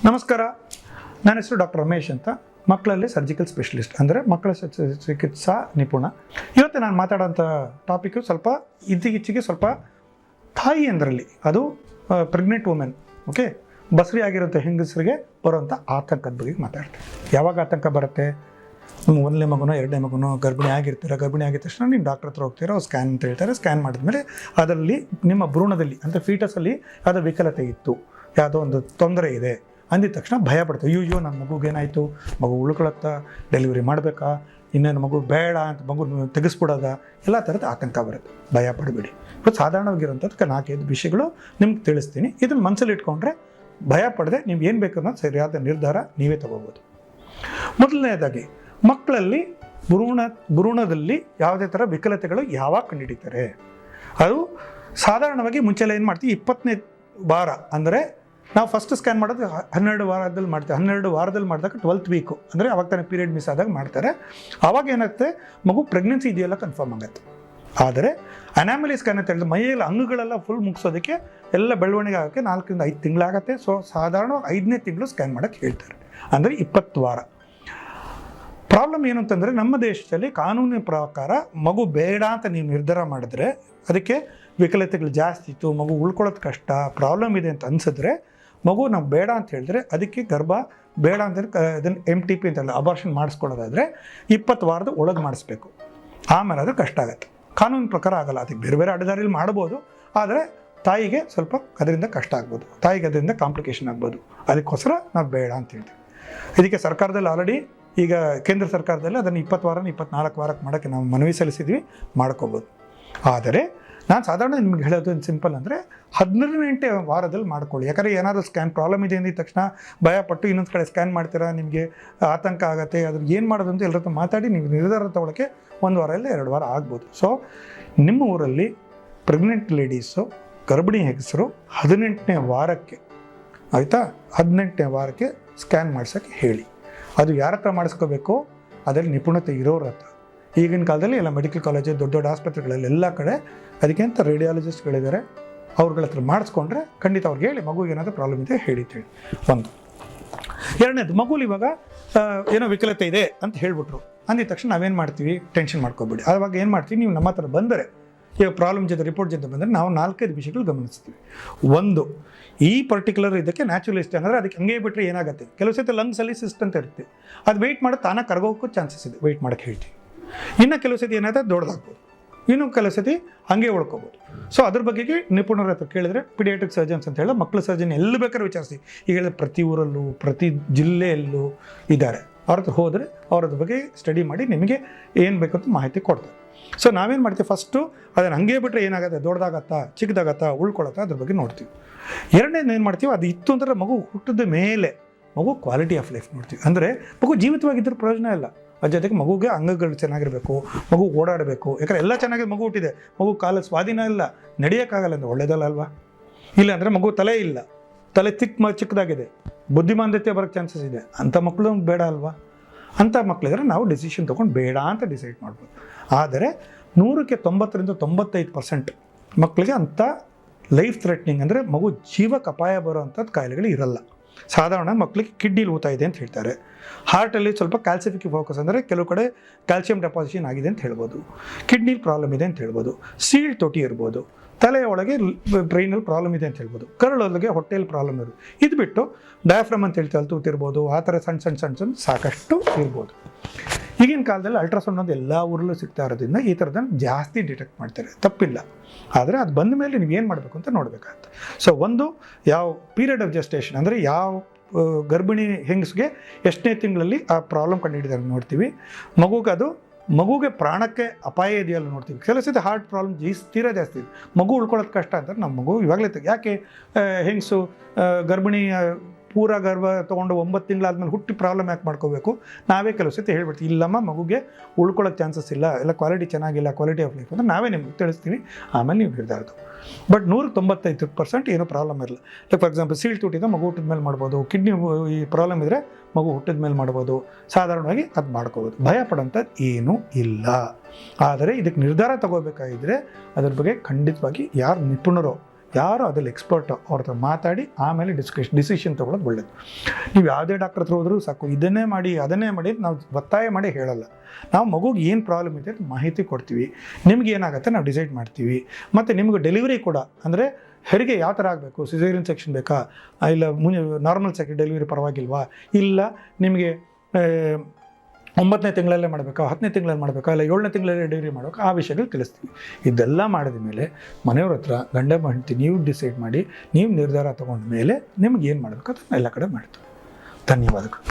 ನಮಸ್ಕಾರ, ನನ್ನ ಹೆಸರು ಡಾಕ್ಟರ್ ರಮೇಶ್ ಅಂತ, ಮಕ್ಕಳಲ್ಲಿ ಸರ್ಜಿಕಲ್ ಸ್ಪೆಷಲಿಸ್ಟ್ ಅಂದರೆ ಮಕ್ಕಳ ಚಿಕಿತ್ಸಾ ನಿಪುಣ. ಇವತ್ತು ನಾನು ಮಾತಾಡೋಂಥ ಟಾಪಿಕ್ಕು ಸ್ವಲ್ಪ ಇತ್ತೀಚೆಗೆ ಸ್ವಲ್ಪ ತಾಯಿ ಅಂದ್ರಲ್ಲಿ ಅದು ಪ್ರೆಗ್ನೆಂಟ್ ವುಮೆನ್, ಓಕೆ, ಬಸರಿ ಆಗಿರೋಂಥ ಹೆಂಗಸರಿಗೆ ಬರುವಂಥ ಆತಂಕದ ಬಗ್ಗೆ ಮಾತಾಡ್ತೀನಿ. ಯಾವಾಗ ಆತಂಕ ಬರುತ್ತೆ? ಒಂದನೇ ಮಗುನೋ ಎರಡನೇ ಮಗುನೋ ಗರ್ಭಿಣಿ ಆಗಿರ್ತೀರ, ಗರ್ಭಿಣಿ ಆಗಿದ ತಕ್ಷಣ ನೀವು ಡಾಕ್ಟರ್ ಹತ್ರ ಹೋಗ್ತೀರ, ಅವ್ರು ಸ್ಕ್ಯಾನ್ ಅಂತ ಹೇಳ್ತಾರೆ. ಸ್ಕ್ಯಾನ್ ಮಾಡಿದ್ಮೇಲೆ ಅದರಲ್ಲಿ ನಿಮ್ಮ ಭ್ರೂಣದಲ್ಲಿ ಅಂದರೆ ಫೀಟಸಲ್ಲಿ ಯಾವುದೋ ವಿಕಲತೆ ಇತ್ತು, ಯಾವುದೋ ಒಂದು ತೊಂದರೆ ಇದೆ ಅಂದಿದ ತಕ್ಷಣ ಭಯ ಪಡ್ತೀವಿ. ಅಯ್ಯೋ ನನ್ನ ಮಗುಗೇನಾಯಿತು, ಮಗು ಉಳ್ಕೊಳತ್ತಾ, ಡೆಲಿವರಿ ಮಾಡಬೇಕಾ, ಇನ್ನೇನು ಮಗು ಬೇಡ ಅಂತ ಮಗು ತೆಗೆಸ್ಬಿಡೋದ, ಎಲ್ಲ ಥರದ ಆತಂಕ ಬರುತ್ತೆ. ಭಯ ಪಡಬೇಡಿ. ಇವತ್ತು ಸಾಧಾರಣವಾಗಿರೋಂಥದ್ದು 4-5 ವಿಷಯಗಳು ನಿಮ್ಗೆ ತಿಳಿಸ್ತೀನಿ. ಇದನ್ನು ಮನಸ್ಸಲ್ಲಿ ಇಟ್ಕೊಂಡ್ರೆ ಭಯ ಪಡದೆ ನೀವು ಏನು ಬೇಕು ಅನ್ನೋದು ಸರಿಯಾದ ನಿರ್ಧಾರ ನೀವೇ ತಗೋಬೋದು. ಮೊದಲನೇದಾಗಿ ಮಕ್ಕಳಲ್ಲಿ ಭ್ರೂಣದಲ್ಲಿ ಯಾವುದೇ ಥರ ವಿಕಲತೆಗಳು ಯಾವಾಗ ಕಂಡುಹಿಡಿತಾರೆ? ಅದು ಸಾಧಾರಣವಾಗಿ ಮುಂಚೆಲ್ಲ ಏನು ಮಾಡ್ತೀವಿ, 20ನೇ ವಾರ ಅಂದರೆ ನಾವು ಫಸ್ಟ್ ಸ್ಕ್ಯಾನ್ ಮಾಡೋದು 12 ವಾರದಲ್ಲಿ ಮಾಡ್ತೀವಿ. 12 ವಾರದಲ್ಲಿ ಮಾಡಿದಾಗ 12th ವೀಕು ಅಂದರೆ ಅವಾಗ ತಾನೇ ಪೀರಿಯಡ್ ಮಿಸ್ ಆದಾಗ ಮಾಡ್ತಾರೆ. ಆವಾಗ ಏನಾಗುತ್ತೆ, ಮಗು ಪ್ರೆಗ್ನೆನ್ಸಿ ಇದೆಯಲ್ಲ ಕನ್ಫರ್ಮ್ ಆಗುತ್ತೆ. ಆದರೆ ಅನಾಮಲಿ ಸ್ಕ್ಯಾನ್ ಅಂತ ಹೇಳಿದ್ರೆ ಮೈಯಲ್ಲಿ ಅಂಗಗಳೆಲ್ಲ ಫುಲ್ ಮುಗಿಸೋದಕ್ಕೆ ಎಲ್ಲ ಬೆಳವಣಿಗೆ ಆಗೋಕ್ಕೆ 4-5 ತಿಂಗಳಾಗುತ್ತೆ. ಸೊ ಸಾಧಾರಣವಾಗಿ 5ನೇ ತಿಂಗಳು ಸ್ಕ್ಯಾನ್ ಮಾಡೋಕ್ಕೆ ಹೇಳ್ತಾರೆ, ಅಂದರೆ 20 ವಾರ. ಪ್ರಾಬ್ಲಮ್ ಏನು ಅಂತಂದರೆ, ನಮ್ಮ ದೇಶದಲ್ಲಿ ಕಾನೂನಿನ ಪ್ರಕಾರ ಮಗು ಬೇಡ ಅಂತ ನೀವು ನಿರ್ಧಾರ ಮಾಡಿದ್ರೆ, ಅದಕ್ಕೆ ವಿಕಲತೆಗಳು ಜಾಸ್ತಿ ಇತ್ತು, ಮಗು ಉಳ್ಕೊಳ್ಳೋದು ಕಷ್ಟ, ಪ್ರಾಬ್ಲಮ್ ಇದೆ ಅಂತ ಅನಿಸಿದ್ರೆ, ಮಗು ನಾವು ಬೇಡ ಅಂತ ಹೇಳಿದ್ರೆ ಅದಕ್ಕೆ ಗರ್ಭ ಬೇಡ ಅಂತಂದರೆ ಅದನ್ನು MTP ಅಂತಲ್ಲ, ಅಬಾರ್ಷನ್ ಮಾಡಿಸ್ಕೊಳ್ಳೋದಾದರೆ 20 ವಾರದ ಒಳಗೆ ಮಾಡಿಸ್ಬೇಕು. ಆಮೇಲೆ ಅದು ಕಷ್ಟ ಆಗುತ್ತೆ. ಕಾನೂನಿನ ಪ್ರಕಾರ ಆಗಲ್ಲ. ಅದಕ್ಕೆ ಬೇರೆ ಬೇರೆ ಅಡ್ಡದಾರಿಯಲ್ಲಿ ಮಾಡ್ಬೋದು, ಆದರೆ ತಾಯಿಗೆ ಸ್ವಲ್ಪ ಅದರಿಂದ ಕಷ್ಟ ಆಗ್ಬೋದು, ತಾಯಿಗೆ ಅದರಿಂದ ಕಾಂಪ್ಲಿಕೇಶನ್ ಆಗ್ಬೋದು. ಅದಕ್ಕೋಸ್ಕರ ನಾವು ಬೇಡ ಅಂತ ಹೇಳ್ತೀವಿ. ಇದಕ್ಕೆ ಸರ್ಕಾರದಲ್ಲಿ ಆಲ್ರೆಡಿ ಈಗ ಕೇಂದ್ರ ಸರ್ಕಾರದಲ್ಲಿ ಅದನ್ನು 20 ವಾರ 24 ವಾರಕ್ಕೆ ಮಾಡೋಕ್ಕೆ ನಾವು ಮನವಿ ಸಲ್ಲಿಸಿದ್ವಿ, ಮಾಡ್ಕೋಬೋದು. ಆದರೆ ನಾನು ಸಾಧಾರಣ ನಿಮ್ಗೆ ಹೇಳೋದು ಸಿಂಪಲ್ ಅಂದರೆ 18ನೇ ವಾರದಲ್ಲಿ ಮಾಡ್ಕೊಳ್ಳಿ. ಯಾಕಂದರೆ ಏನಾದರೂ ಸ್ಕ್ಯಾನ್ ಪ್ರಾಬ್ಲಮ್ ಇದೆ ಅಂದಿದ ತಕ್ಷಣ ಭಯಪಟ್ಟು ಇನ್ನೊಂದು ಕಡೆ ಸ್ಕ್ಯಾನ್ ಮಾಡ್ತೀರಾ, ನಿಮಗೆ ಆತಂಕ ಆಗುತ್ತೆ. ಅದ್ರ ಏನು ಮಾಡೋದು ಅಂತ ಎಲ್ಲರ ಹತ್ರ ಮಾತಾಡಿ ನೀವು ನಿರ್ಧಾರ ತಗೊಳ್ಳೋಕ್ಕೆ 1 ವಾರ ಇಲ್ಲ 2 ವಾರ ಆಗ್ಬೋದು. ಸೊ ನಿಮ್ಮ ಊರಲ್ಲಿ ಪ್ರೆಗ್ನೆಂಟ್ ಲೇಡೀಸು, ಗರ್ಭಿಣಿ ಹೆಂಗಸರು 18ನೇ ವಾರಕ್ಕೆ, ಆಯಿತಾ, 18ನೇ ವಾರಕ್ಕೆ ಸ್ಕ್ಯಾನ್ ಮಾಡ್ಸೋಕ್ಕೆ ಹೇಳಿ. ಅದು ಯಾರ ಹತ್ರ ಮಾಡಿಸ್ಕೋಬೇಕು? ಅದರಲ್ಲಿ ನಿಪುಣತೆ ಇರೋರ ಹತ್ರ. ಈಗಿನ ಕಾಲದಲ್ಲಿ ಎಲ್ಲ ಮೆಡಿಕಲ್ ಕಾಲೇಜು, ದೊಡ್ಡ ದೊಡ್ಡ ಆಸ್ಪತ್ರೆಗಳಲ್ಲಿ ಎಲ್ಲ ಕಡೆ ಅದಕ್ಕೆ ಅಂತ ರೇಡಿಯಾಲಜಿಸ್ಟ್ಗಳಿದ್ದಾರೆ. ಅವ್ರಗಳ ಹತ್ರ ಮಾಡಿಸ್ಕೊಂಡ್ರೆ ಖಂಡಿತ ಅವ್ರಿಗೆ ಹೇಳಿ ಮಗುಗೆ ಏನಾದರೂ ಪ್ರಾಬ್ಲಮ್ ಇದೆ ಹೇಳಿ. ಒಂದು. ಎರಡನೇದು, ಮಗುಲಿ ಇವಾಗ ಏನೋ ವಿಕಲತೆ ಇದೆ ಅಂತ ಹೇಳ್ಬಿಟ್ರು ಅಂದಿದ ತಕ್ಷಣ ನಾವೇನು ಮಾಡ್ತೀವಿ, ಟೆನ್ಷನ್ ಮಾಡ್ಕೊಬೇಡಿ. ಆವಾಗ ಏನು ಮಾಡ್ತೀವಿ, ನೀವು ನಮ್ಮ ಹತ್ರ ಬಂದರೆ, ಈಗ ಪ್ರಾಬ್ಲಮ್ ಜೊತೆ ರಿಪೋರ್ಟ್ ಜೊತೆ ಬಂದರೆ ನಾವು 4-5 ವಿಷಯಗಳು ಗಮನಿಸ್ತೀವಿ. ಒಂದು, ಈ ಪರ್ಟಿಕ್ಯುಲರ್ ಇದಕ್ಕೆ ನ್ಯಾಚುರಲಿಸ್ಟ್ ಅಂದರೆ ಅದಕ್ಕೆ ಹಂಗೆ ಬಿಟ್ಟರೆ ಏನಾಗುತ್ತೆ, ಕೆಲವು ಸತಿ ಲಂಗ್ಸಲ್ಲಿ ಸಿಸ್ಟ್ ಅಂತ ಇರುತ್ತೆ, ಅದು ವೆಯ್ಟ್ ಮಾಡೋದು ತಾನಾಗಿ ಕರಗೋಕ್ಕೂ ಚಾನ್ಸಸ್ ಇದೆ, ವೆಯ್ಟ್ ಮಾಡೋಕ್ಕೆ ಹೇಳ್ತೀವಿ. ಇನ್ನು ಕೆಲವು ಸತಿ ಏನಾಗುತ್ತೆ, ದೊಡ್ಡದಾಗ್ಬೋದು, ಇನ್ನು ಕೆಲವು ಸತಿ ಹಾಗೆ ಉಳ್ಕೋಬೋದು. ಸೊ ಅದ್ರ ಬಗ್ಗೆ ನಿಪುಣರ ಹತ್ರ ಕೇಳಿದ್ರೆ, ಪಿಡಿಯಾಟ್ರಿಕ್ ಸರ್ಜನ್ಸ್ ಅಂತ ಹೇಳಿ ಮಕ್ಕಳ ಸರ್ಜನ್ ಎಲ್ಲಿ ಬೇಕಾದ್ರೂ ವಿಚಾರಿಸಿ. ಈಗ ಹೇಳಿದ್ರೆ ಪ್ರತಿ ಊರಲ್ಲೂ ಪ್ರತಿ ಜಿಲ್ಲೆಯಲ್ಲೂ ಇದ್ದಾರೆ. ಅವ್ರ ಹತ್ರ ಹೋದರೆ ಅವ್ರದ್ರ ಬಗ್ಗೆ ಸ್ಟಡಿ ಮಾಡಿ ನಿಮಗೆ ಏನು ಬೇಕಂತ ಮಾಹಿತಿ ಕೊಡ್ತಾರೆ. ಸೊ ನಾವೇನು ಮಾಡ್ತೀವಿ, ಫಸ್ಟು ಅದನ್ನು ಹಂಗೆ ಬಿಟ್ಟರೆ ಏನಾಗುತ್ತೆ, ದೊಡ್ಡದಾಗತ್ತಾ ಚಿಕ್ಕದಾಗತ್ತಾ ಉಳ್ಕೊಳತ್ತಾ ಅದ್ರ ಬಗ್ಗೆ ನೋಡ್ತೀವಿ. ಎರಡನೇದು ಏನು ಮಾಡ್ತೀವಿ, ಅದು ಇತ್ತು ಅಂದರೆ ಮಗು ಹುಟ್ಟಿದ ಮೇಲೆ ಮಗು ಕ್ವಾಲಿಟಿ ಆಫ್ ಲೈಫ್ ನೋಡ್ತೀವಿ. ಅಂದರೆ ಮಗು ಜೀವಿತವಾಗಿದ್ದರೆ ಪ್ರಯೋಜನ ಇಲ್ಲ. ಅದ್ರ ಜೊತೆಗೆ ಮಗುಗೆ ಅಂಗಗಳು ಚೆನ್ನಾಗಿರಬೇಕು, ಮಗು ಓಡಾಡಬೇಕು. ಯಾಕಂದರೆ ಎಲ್ಲ ಚೆನ್ನಾಗಿದೆ, ಮಗು ಹುಟ್ಟಿದೆ, ಮಗು ಕಾಲ ಸ್ವಾಧೀನ ಇಲ್ಲ, ನಡೆಯೋಕ್ಕಾಗಲ್ಲ ಅಂದರೆ ಒಳ್ಳೇದಲ್ಲ ಅಲ್ವಾ? ಇಲ್ಲ ಅಂದರೆ ಮಗು ತಲೆ ಇಲ್ಲ, ತಲೆ ಚಿಕ್ಕದಾಗಿದೆ, ಬುದ್ಧಿಮಾಂದ್ಯತೆ ಬರೋಕ್ಕೆ ಚಾನ್ಸಸ್ ಇದೆ, ಅಂಥ ಮಕ್ಕಳು ಬೇಡ ಅಲ್ವಾ? ಅಂಥ ಮಕ್ಕಳಿದ್ರೆ ನಾವು ಡಿಸಿಷನ್ ತೊಗೊಂಡು ಬೇಡ ಅಂತ ಡಿಸೈಡ್ ಮಾಡ್ಬೋದು. ಆದರೆ 100ಕ್ಕೆ 90-95% ಮಕ್ಕಳಿಗೆ ಅಂಥ ಲೈಫ್ ಥ್ರೆಟ್ನಿಂಗ್ ಅಂದರೆ ಮಗು ಜೀವಕ್ಕೆ ಅಪಾಯ ಬರೋವಂಥದ್ದು ಕಾಯಿಲೆಗಳು ಇರಲ್ಲ. ಸಾಧಾರಣ ಮಕ್ಕಳಿಗೆ ಕಿಡ್ನಿಲಿ ಊತ ಇದೆ ಅಂತ ಹೇಳ್ತಾರೆ, ಹಾರ್ಟಲ್ಲಿ ಸ್ವಲ್ಪ ಕ್ಯಾಲ್ಸಿಫಿಕ್ ಫೋಕಸ್ ಅಂದರೆ ಕೆಲವು ಕಡೆ ಕ್ಯಾಲ್ಸಿಯಂ ಡೆಪಾಸಿಷನ್ ಆಗಿದೆ ಅಂತ ಹೇಳ್ಬೋದು, ಕಿಡ್ನಿಲಿ ಪ್ರಾಬ್ಲಮ್ ಇದೆ ಅಂತ ಹೇಳ್ಬೋದು, ಸೀಳ್ ತೊಟಿ ಇರ್ಬೋದು, ತಲೆಯ ಒಳಗೆ ಬ್ರೈನಲ್ಲಿ ಪ್ರಾಬ್ಲಮ್ ಇದೆ ಅಂತ ಹೇಳ್ಬೋದು, ಕರಳೊಳಗೆ ಹೊಟ್ಟೆಯಲ್ಲಿ ಪ್ರಾಬ್ಲಮ್ ಇರ್ಬೋದು. ಇದು ಬಿಟ್ಟು ಡಯಾಫ್ರಮ್ ಅಂತ ಹೇಳ್ತಾರೆ, ತೂತಿರ್ಬೋದು, ಆ ಥರ ಸಣ್ಣ ಸಾಕಷ್ಟು ಇರ್ಬೋದು. ಈಗಿನ ಕಾಲದಲ್ಲಿ ಅಲ್ಟ್ರಾಸೌಂಡ್ ಒಂದು ಎಲ್ಲ ಊರಲ್ಲೂ ಸಿಗ್ತಾ ಇರೋದ್ರಿಂದ ಈ ಥರದನ್ನು ಜಾಸ್ತಿ ಡಿಟೆಕ್ಟ್ ಮಾಡ್ತಾರೆ, ತಪ್ಪಿಲ್ಲ. ಆದರೆ ಅದು ಬಂದ ಮೇಲೆ ನೀವು ಏನು ಮಾಡಬೇಕು ಅಂತ ನೋಡಬೇಕಾಗುತ್ತೆ. ಸೊ ಒಂದು, ಯಾವ ಪೀರಿಯಡ್ ಆಫ್ ಜೆಸ್ಟೇಷನ್ ಅಂದರೆ ಯಾವ ಗರ್ಭಿಣಿ ಹೆಂಗಸಿಗೆ ಎಷ್ಟನೇ ತಿಂಗಳಲ್ಲಿ ಆ ಪ್ರಾಬ್ಲಮ್ ಕಂಡುಹಿಡಿದಾಗ ನೋಡ್ತೀವಿ. ಮಗುಗೆ ಪ್ರಾಣಕ್ಕೆ ಅಪಾಯ ಇದೆಯಲ್ಲ ನೋಡ್ತೀವಿ. ಕೆಲವು ಸತಿ ಹಾರ್ಟ್ ಪ್ರಾಬ್ಲಮ್ ತೀರಾ ಜಾಸ್ತಿ ಇದೆ, ಮಗು ಉಳ್ಕೊಳ್ಳೋದು ಕಷ್ಟ ಅಂತ ನಮ್ಮ ಮಗು ಇವಾಗಲೇ ಯಾಕೆ ಹೆಂಗಸು ಗರ್ಭಿಣಿ ಪೂರ ಗರ್ಭ ತೊಗೊಂಡು 9 ತಿಂಗಳಾದ್ಮೇಲೆ ಹುಟ್ಟಿ ಪ್ರಾಬ್ಲಮ್ ಯಾಕೆ ಮಾಡ್ಕೋಬೇಕು? ನಾವೇ ಕೆಲವು ಸತಿ ಹೇಳ್ಬಿಡ್ತೀವಿ, ಇಲ್ಲಮ್ಮ ಮಗುಗೆ ಉಳ್ಕೊಳ್ಳೋಕ್ಕೆ ಚಾನ್ಸಸ್ ಇಲ್ಲ, ಎಲ್ಲ ಕ್ವಾಲಿಟಿ ಚೆನ್ನಾಗಿಲ್ಲ, ಕ್ವಾಲಿಟಿ ಆಫ್ ಲೈಫ್ ಅಂತ ನಾವೇ ನಿಮ್ಗೆ ತಿಳಿಸ್ತೀವಿ. ಆಮೇಲೆ ನೀವು ಹಿಡಿದಾರ್ದು. ಬಟ್ 195% ಏನೂ ಪ್ರಾಬ್ಲಮ್ ಇರಲ್ಲ. ಲೈಕ್ ಫಾರ್ ಎಕ್ಸಾಂಪಲ್ ಸೀಳ್ ತುಟಿದ ಮಗು ಹುಟ್ಟಿದ ಮೇಲೆ ಮಾಡ್ಬೋದು, ಕಿಡ್ನಿ ಈ ಪ್ರಾಬ್ಲಮ್ ಇದ್ದರೆ ಮಗು ಹುಟ್ಟಿದ ಮೇಲೆ ಮಾಡ್ಬೋದು, ಸಾಧಾರಣವಾಗಿ ಅದು ಮಾಡ್ಕೋಬೋದು. ಭಯ ಪಡೋಂಥದ್ದು ಏನೂ ಇಲ್ಲ. ಆದರೆ ಇದಕ್ಕೆ ನಿರ್ಧಾರ ತಗೋಬೇಕಾಗಿದ್ದರೆ ಅದ್ರ ಬಗ್ಗೆ ಖಂಡಿತವಾಗಿ ಯಾರು ನಿಪುಣರೋ, ಯಾರು ಅದ್ರಲ್ಲಿ ಎಕ್ಸ್ಪರ್ಟ್ ಅವ್ರ ಹತ್ರ ಮಾತಾಡಿ ಆಮೇಲೆ ಡಿಸಿಷನ್ ತೊಗೊಳೋದು ಒಳ್ಳೇದು. ನೀವು ಯಾವುದೇ ಡಾಕ್ಟರ್ ಹತ್ರ ಹೋದರೂ ಸಾಕು ಇದನ್ನೇ ಮಾಡಿ ಅದನ್ನೇ ಮಾಡಿ ನಾವು ಒತ್ತಾಯ ಮಾಡಿ ಹೇಳಲ್ಲ. ನಾವು ಮಗುಗೆ ಏನು ಪ್ರಾಬ್ಲಮ್ ಇದೆ ಮಾಹಿತಿ ಕೊಡ್ತೀವಿ, ನಿಮ್ಗೆ ಏನಾಗುತ್ತೆ ನಾವು ಡಿಸೈಡ್ ಮಾಡ್ತೀವಿ. ಮತ್ತು ನಿಮ್ಗೆ ಡೆಲಿವರಿ ಕೂಡ ಅಂದರೆ ಹೆರಿಗೆ ಯಾವ ಥರ ಆಗಬೇಕು, ಸಿಸೇರಿಯನ್ ಸೆಕ್ಷನ್ ಬೇಕಾ ಇಲ್ಲ ನಾರ್ಮಲ್ ಡೆಲಿವರಿ ಪರವಾಗಿಲ್ವಾ, ಇಲ್ಲ ನಿಮಗೆ 9ನೇ ತಿಂಗಳಲ್ಲೇ ಮಾಡಬೇಕಾ 10ನೇ ತಿಂಗಳಲ್ಲಿ ಮಾಡಬೇಕಾ ಇಲ್ಲ 7ನೇ ತಿಂಗಳಲ್ಲೇ ಡೆಲಿವರಿ ಮಾಡಬೇಕಾ, ಆ ವಿಷಯಗಳು ತಿಳಿಸ್ತೀವಿ. ಇದೆಲ್ಲ ಮಾಡಿದ ಮೇಲೆ ಮನೆಯವ್ರ ಹತ್ರ ಗಂಡ ಹೆಂಡತಿ ನೀವು ಡಿಸೈಡ್ ಮಾಡಿ ನೀವು ನಿರ್ಧಾರ ತೊಗೊಂಡ ಮೇಲೆ ನಿಮ್ಗೆ ಏನು ಮಾಡಬೇಕು ಅದನ್ನು ಎಲ್ಲ ಕಡೆ ಮಾಡ್ತೀವಿ. ಧನ್ಯವಾದಗಳು.